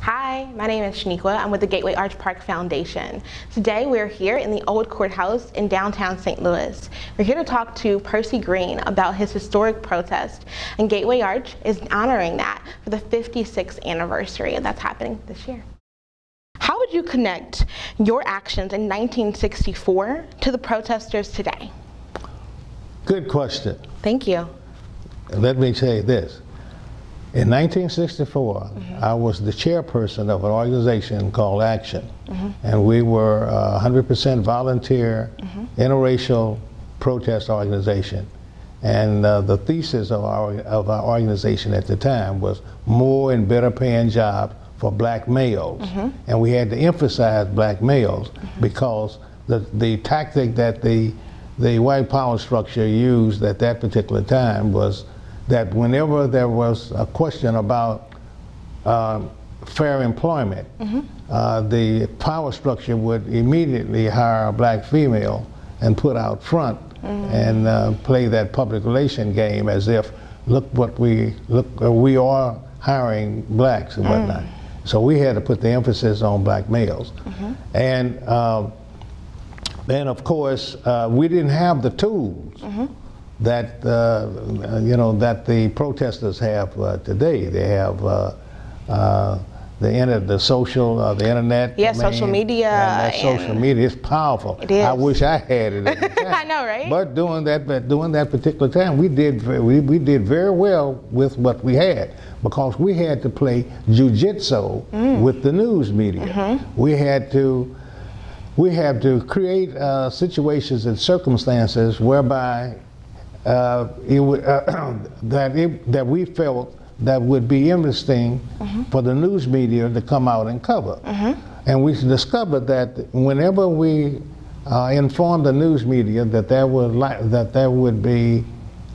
Hi, my name is Shaniqua. I'm with the Gateway Arch Park Foundation. Today we're here in the Old Courthouse in downtown St. Louis. We're here to talk to Percy Green about his historic protest, and Gateway Arch is honoring that for the 56th anniversary, and that's happening this year. How would you connect your actions in 1964 to the protesters today? Good question. Thank you. Let me say this. In 1964, I was the chairperson of an organization called Action, and we were a 100% volunteer, interracial protest organization. And the thesis of our organization at the time was more and better paying jobs for black males. And we had to emphasize black males because the tactic that the white power structure used at that particular time was that whenever there was a question about fair employment, the power structure would immediately hire a black female and put out front and play that public relation game as if, we are hiring blacks and whatnot. So we had to put the emphasis on black males. And then of course, we didn't have the tools that that the protesters have today. They have the internet. Yeah, social media. And that social media is powerful. It is. I wish I had it at the time. I know, right? But during that particular time, we did very well with what we had because we had to play jujitsu with the news media. We had to create situations and circumstances whereby that we felt that would be interesting for the news media to come out and cover. And we discovered that whenever we informed the news media that there would be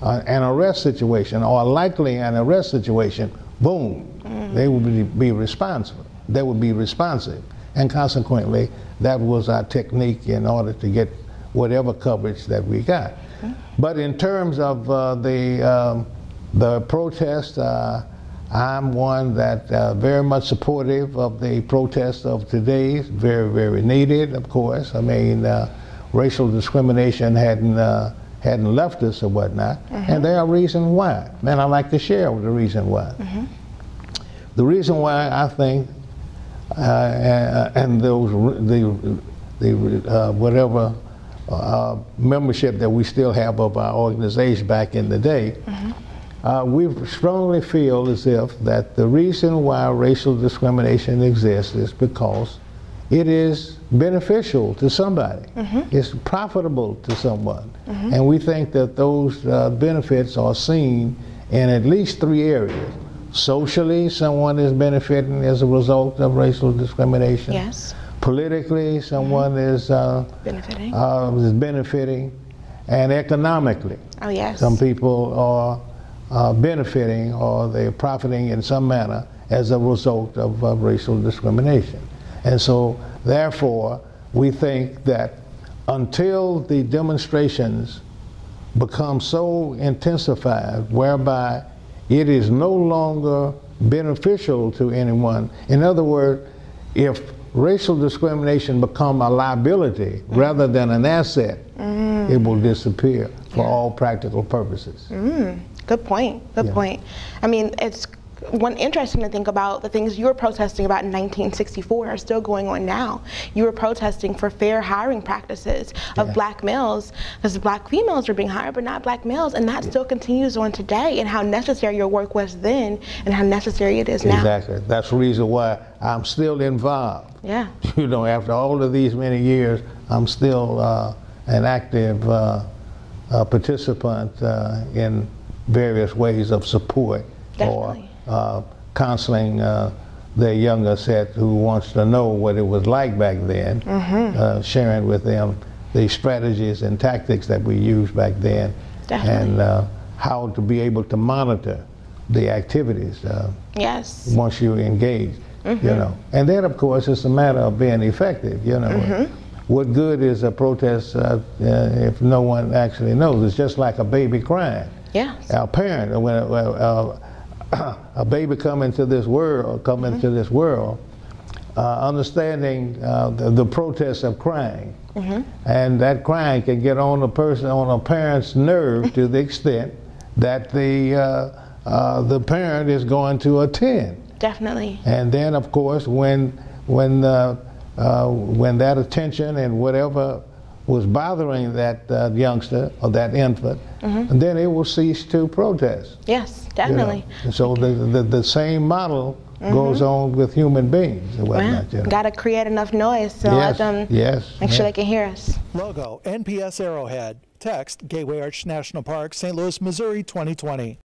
an arrest situation or likely an arrest situation, boom, they would be responsive. They would be responsive. And consequently, that was our technique in order to get whatever coverage that we got. But in terms of the protest, I'm one that very much supportive of the protest of today. Very, very needed, of course. I mean, racial discrimination hadn't left us or whatnot, and there are reasons why. And I'd like to share the reason why. The reason why I think, and whatever membership that we still have of our organization back in the day, we strongly feel as if that the reason why racial discrimination exists is because it is beneficial to somebody. It's profitable to someone. And we think that those benefits are seen in at least three areas. Socially, someone is benefiting as a result of racial discrimination. Yes. Politically, someone is benefiting, and economically. Oh, yes. Some people are benefiting or they're profiting in some manner as a result of racial discrimination. And so, therefore, we think that until the demonstrations become so intensified whereby it is no longer beneficial to anyone. In other words, if racial discrimination become a liability rather than an asset, it will disappear for all practical purposes. Good point. Good point. I mean, it's interesting to think about the things you were protesting about in 1964 are still going on now. You were protesting for fair hiring practices of black males, because black females were being hired, but not black males, and that still continues on today, and how necessary your work was then and how necessary it is now. Exactly. That's the reason why I'm still involved. Yeah. You know, after all of these many years, I'm still an active participant in various ways of support. Definitely. Or counseling their younger set who wants to know what it was like back then, sharing with them the strategies and tactics that we used back then, and how to be able to monitor the activities once you engage, you know. And then, of course, it's a matter of being effective, you know. What good is a protest if no one actually knows? It's just like a baby crying. Yes. Our parent, a baby come into this world, understanding the process of crying, and that crying can get on a parent's nerve to the extent that the parent is going to attend. Definitely. And then, of course, when that attention and whatever was bothering that youngster or that infant, and then it will cease to protest. Yes, definitely. You know? And so the same model goes on with human beings and whatnot. Well, got to create enough noise so let them make sure they can hear us. Logo, NPS Arrowhead. Text, Gateway Arch National Park, St. Louis, Missouri, 2020.